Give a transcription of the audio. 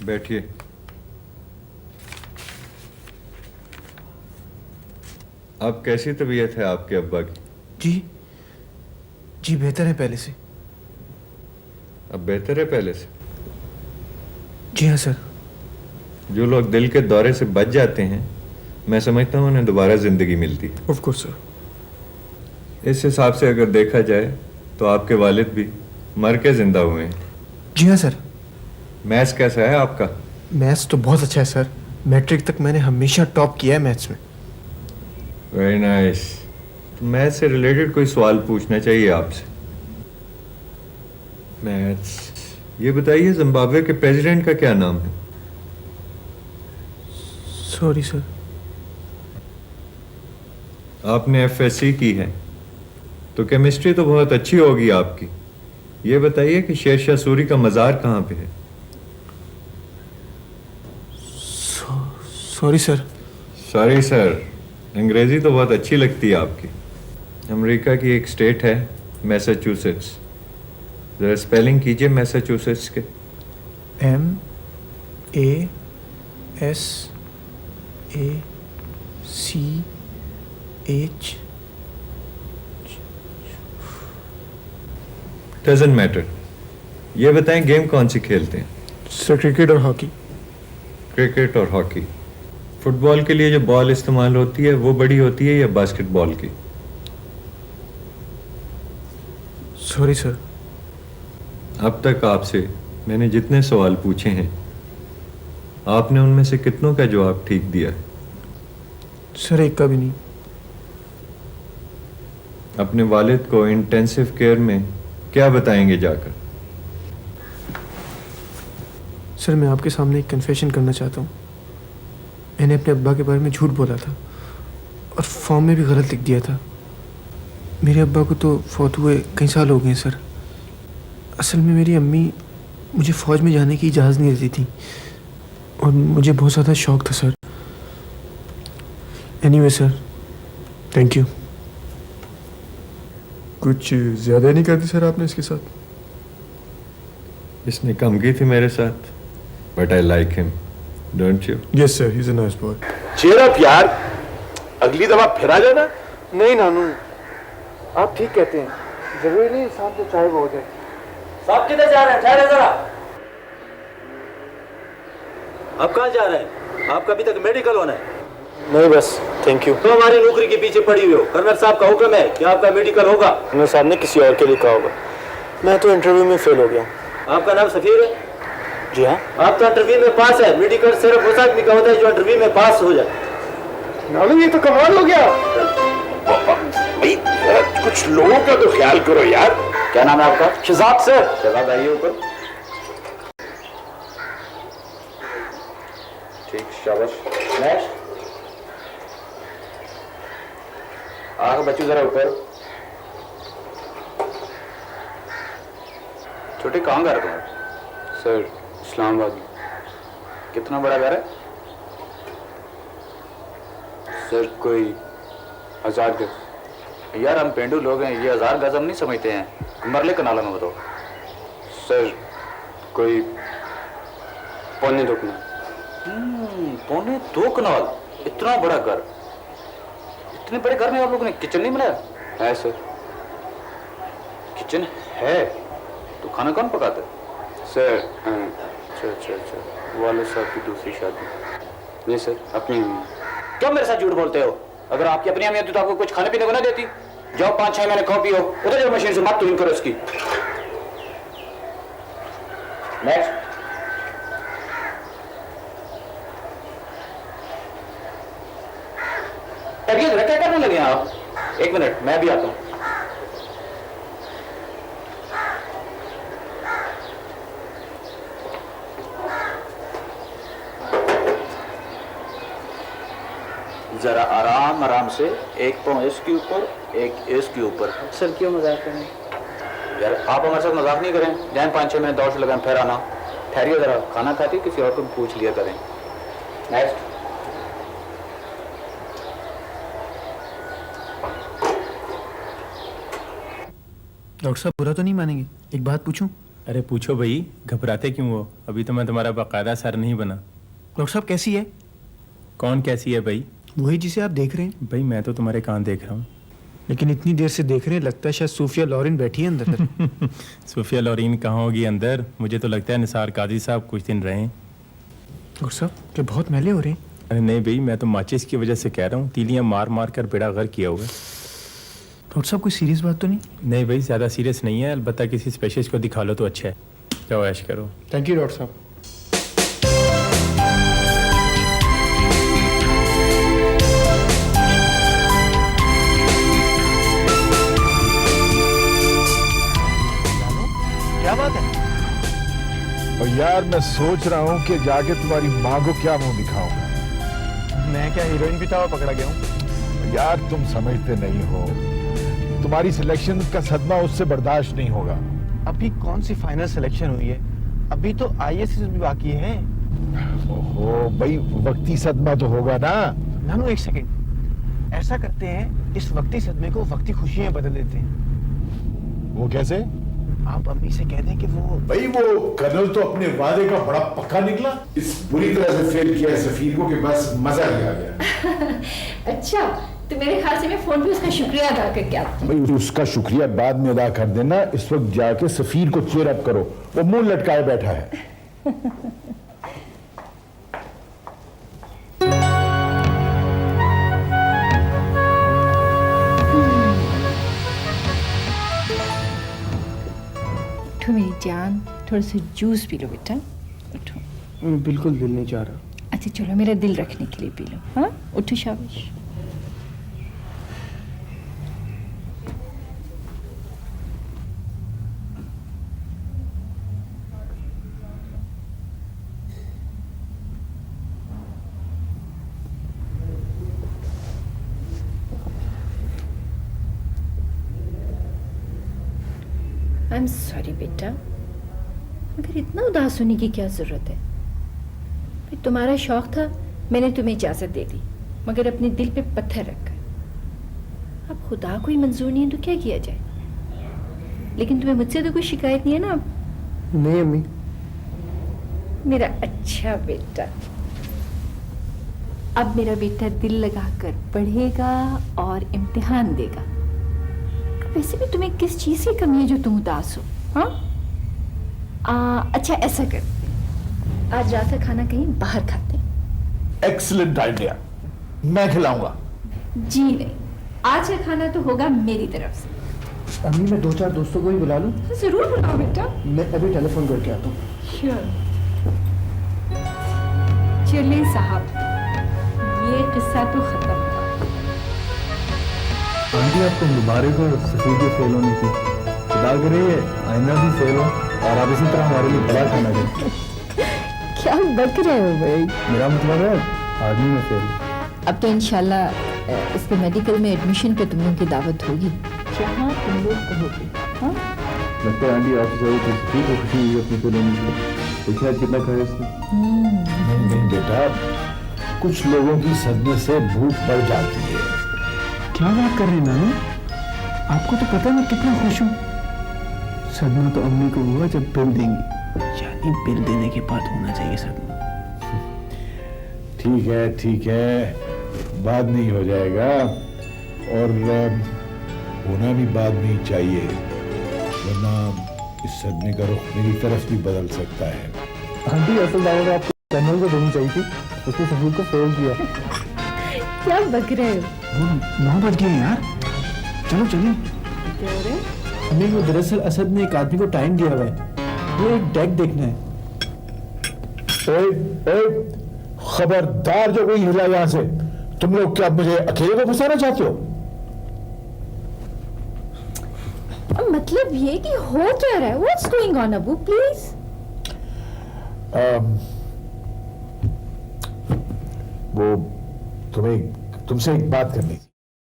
बैठिए। अब कैसी तबीयत है आपके अब्बा की? जी जी बेहतर है पहले से। अब बेहतर है पहले से? जी हाँ सर। जो लोग दिल के दौरे से बच जाते हैं, मैं समझता हूँ उन्हें दोबारा जिंदगी मिलती है। Of course sir. इस हिसाब से अगर देखा जाए तो आपके वालिद भी मर के जिंदा हुए हैं। जी हाँ सर। मैथ्स कैसा है आपका? मैथ्स तो बहुत अच्छा है सर। मैट्रिक तक मैंने हमेशा टॉप किया है मैथ्स में। Very nice. तो मैथ्स से रिलेटेड कोई सवाल पूछना चाहिए आपसे। मैथ्स, ये बताइए जिम्बाब्वे के प्रेसिडेंट का क्या नाम है? Sorry sir. आपने एफएससी की है तो केमिस्ट्री तो बहुत अच्छी होगी आपकी। ये बताइए कि शेरशाह सूरी का मज़ार कहाँ पे है? Sorry sir. सॉरी सर, अंग्रेज़ी तो बहुत अच्छी लगती है आपकी। अमेरिका की एक स्टेट है मैसाचुसेट्स, ज़रा स्पेलिंग कीजिए मैसाचुसेट्स के। MASACH। Doesn't matter. ये बताएं गेम कौन सी खेलते हैं? सर क्रिकेट और हॉकी। क्रिकेट और हॉकी। फुटबॉल के लिए जो बॉल इस्तेमाल होती है वो बड़ी होती है या बास्केटबॉल की? Sorry sir. अब तक आपसे मैंने जितने सवाल पूछे हैं, आपने उनमें से कितनों का जवाब ठीक दिया? सर एक का भी नहीं। अपने वालिद को इंटेंसिव केयर में क्या बताएंगे जाकर? सर मैं आपके सामने एक कन्फेशन करना चाहता हूँ। मैंने अपने अब्बा के बारे में झूठ बोला था और फॉर्म में भी गलत लिख दिया था। मेरे अब्बा को तो फौत हुए कई साल हो गए सर। असल में मेरी अम्मी मुझे फ़ौज में जाने की इजाज़त नहीं देती थी और मुझे बहुत ज़्यादा शौक था sir. Anyway sir, thank you. कुछ ज़्यादा नहीं कर दी सर आपने इसके साथ? इसने कम की थी मेरे साथ, but I like him, don't you? Yes sir, he is a nice boy. Cheer up यार, अगली दफा फिर आ जाना। नहीं नानू, आप ठीक कहते हैं। जरूरी नहीं इंसान तो चाहे वो हो जाए। साहब किधर जा रहे हैं? ठहरे जरा। आप कहाँ जा रहे हैं? आपका अभी तक मेडिकल होना है। नहीं बस थैंक यू। तो हमारी नौकरी के पीछे पड़ी हुई हो। कर्नल साहब का हुक्म है कि आपका मेडिकल होगा। कर्नल साहब ने किसी और के लिए कहा होगा। मैं तो इंटरव्यू में फेल हो गया। आपका नाम सफीर है? जी हाँ। आप तो इंटरव्यू में पास है। मेडिकल सिर्फ उस आदमी का होता है जो इंटरव्यू में पास हो जाए। नानू ये तो कमाल हो गया। भाई कुछ लोगों का तो ख्याल करो यार। क्या नाम है आपका? शहजाद सर। शहजाद आइए ऊपर। ठीक, शाबाश। नेक्स्ट। आगे बच्चों जरा ऊपर। छोटे कहाँ घर तुम? सर इस्लामाबाद में। कितना बड़ा घर है? सर कोई 1000 गज। यार हम पेंडू लोग हैं, ये 1000 गज हम नहीं समझते हैं। मरले कनालों में बताओ। सर कोई 1.25 कनाल। 2.25 कनाल? इतना बड़ा घर? इतने बड़े घर में आप लोगों ने किचन नहीं बनाया? है सर। किचन है तो खाना कौन पकाता है? सर अच्छा वाले साहब की दूसरी शादी। नहीं सर, अपनी अम्मी। क्यों मेरे साथ झूठ बोलते हो? अगर आपकी अपनी अम्मी होती तो आपको कुछ खाने पीने को ना देती। जाओ 5-6 महीने खाओ पियो, उधर जाओ मशीन से मत तुम करो इसकी। नेक्स्ट। क्या करने लगे आप? 1 मिनट, मैं भी आता हूं। जरा आराम आराम से, एक पाँव इसके ऊपर, एक इसके ऊपर। सर क्यों मजाक करें? यार आप हमारे साथ मजाक नहीं करें। जाए 5-6 मिनट दौड़ से लगाएं, फिर आना। ठहरिए जरा, खाना खाती किसी और को पूछ लिया करें। नेक्स्ट। डॉक्टर साहब बुरा तो नहीं मानेंगे, एक बात पूछूं? अरे पूछो भाई, घबराते क्यों हो? अभी तो मैं तुम्हारा बाकायदा सर नहीं बना। डॉक्टर साहब कैसी है? कौन कैसी है भाई? वही जिसे आप देख रहे हैं। भाई मैं तो तुम्हारे कान देख रहा हूँ। लेकिन इतनी देर से देख रहे हैं, लगता है शायद सूफिया लॉरेन बैठी है अंदर। सूफिया लॉरीन कहाँ होगी अंदर? मुझे तो लगता है निसार काजी साहब कुछ दिन रहे। डॉक्टर साहब क्या बहुत मैले हो रहे हैं? अरे नहीं भाई, मैं तो माचिस की वजह से कह रहा हूँ। तीलियां मार मार कर बेड़ा गर्क किया हुआ है। डॉक्टर साहब कोई सीरियस बात तो नहीं? नहीं भाई, ज़्यादा सीरियस नहीं है। अलबत्ता किसी स्पेशलिस्ट को दिखा लो तो अच्छा है। जाओ ऐश करो। थैंक यू डॉक्टर साहब। क्या बात है? और यार मैं सोच रहा हूँ कि जाके तुम्हारी माँ को क्या मुंह दिखाऊंगा। मैं क्या हीरोइन पीता हुआ पकड़ा गया हूँ? यार तुम समझते नहीं हो, तुम्हारी सिलेक्शन का सदमा उससे बर्दाश्त नहीं होगा। अभी कौन सी फाइनल सिलेक्शन हुई है? अभी तो आईएएस भी बाकी है। ओहो भाई, वक्ती सदमा तो होगा ना। नानू एक सेकंड, ऐसा करते हैं इस वक्ती सदमे को वक्ती खुशी में बदल देते हैं। वो कैसे? आप अम्मी से कह दें कि वो भाई वो कर्नल तो अपने वादे का बड़ा पक्का निकला। इस बुरी तरह से फेल किया है सफीर को कि बस मजा ही आ गया। अच्छा, तो मेरे ख्याल से मैं फोन पे उसका शुक्रिया अदा करके आती हूँ। भाई उसका शुक्रिया बाद में अदा कर देना, इस वक्त जाके सफीर को चेयर अप करो, वो मुंह लटकाए बैठा है। उठो मेरी जान, थोड़ा सा जूस पी लो बेटा, उठो। बिल्कुल दिल नहीं चाह रहा। अच्छा चलो, मेरा दिल रखने के लिए पी लो। हाँ उठो, शाबाश। आई एम सॉरी बेटा, मगर इतना उदास होने की क्या जरूरत है? फिर तुम्हारा शौक था, मैंने तुम्हें इजाजत दे दी, मगर अपने दिल पे पत्थर रखकर। अब खुदा को ही मंजूर नहीं है तो क्या किया जाए? लेकिन तुम्हें मुझसे तो कोई शिकायत नहीं है ना? नहीं अम्मी। मेरा अच्छा बेटा, अब मेरा बेटा दिल लगाकर पढ़ेगा और इम्तिहान देगा। वैसे भी तुम्हें किस चीज की कमी है जो तुम उदास हो? हाँ अच्छा ऐसा कर, आज रात का खाना कहीं बाहर खाते हैं। एक्सीलेंट आइडिया, मैं खिलाऊंगा। जी नहीं, आज का खाना तो होगा मेरी तरफ से। अम्मी मैं 2-4 दोस्तों को ही बुला लूं? जरूर बुलाओ बेटा। मैं अभी टेलीफोन करके आता हूँ। श्योर। चलिए साहब, ये किस्सा तो खत्म हुआ। आंटी आपको मुबारक हो सफीर के फेल होने की। खुदा करे आइंदा भी फेल हो और आप इसी तरह हमारे लिए बड़ा खाना दें। क्या बक रहे हो भाई? मेरा मतलब है आदमी में फेल। अब तो इंशाल्लाह इसके मेडिकल में एडमिशन पे तुम लोगों की दावत होगी, जहाँ तुम लोग कहोगे। हाँ लगता है आंटी आपसे ज़्यादा तो सफीर को खुशी हुई अपनी फेल होने की। देखिए आज कितना खाया इसने। नहीं नहीं बेटा, कुछ लोगों की सदमे से भूख बढ़ जाती है। क्या बात कर रहे हैं नानू? आपको तो पता मैं कितना खुश हूँ। सदमा तो अम्मी को हुआ जब बिल देंगी, यानी बिल देने के बाद होना चाहिए सदमा। ठीक है, बाद में ही हो जाएगा और होना भी बाद में ही चाहिए, वरना इस सदमे का रुख मेरी तरफ भी बदल सकता है। आंटी असल दावत आपको कर्नल को देनी चाहिए थी, उसने सफीर को फेल किया। क्या बक रहे हो? 9 बज गए यार, चलो चलिए। अम्मी वो दरअसल असद ने एक आदमी को टाइम दिया हुआ है, वो एक डेक देखना है। ओए, खबरदार जो कोई हिला यहां से। तुम लोग क्या मुझे अकेले को फंसाना चाहते हो? मतलब ये कि हो क्या रहा है? What's going on, Abu? Please. वो तुमसे एक बात करनी थी।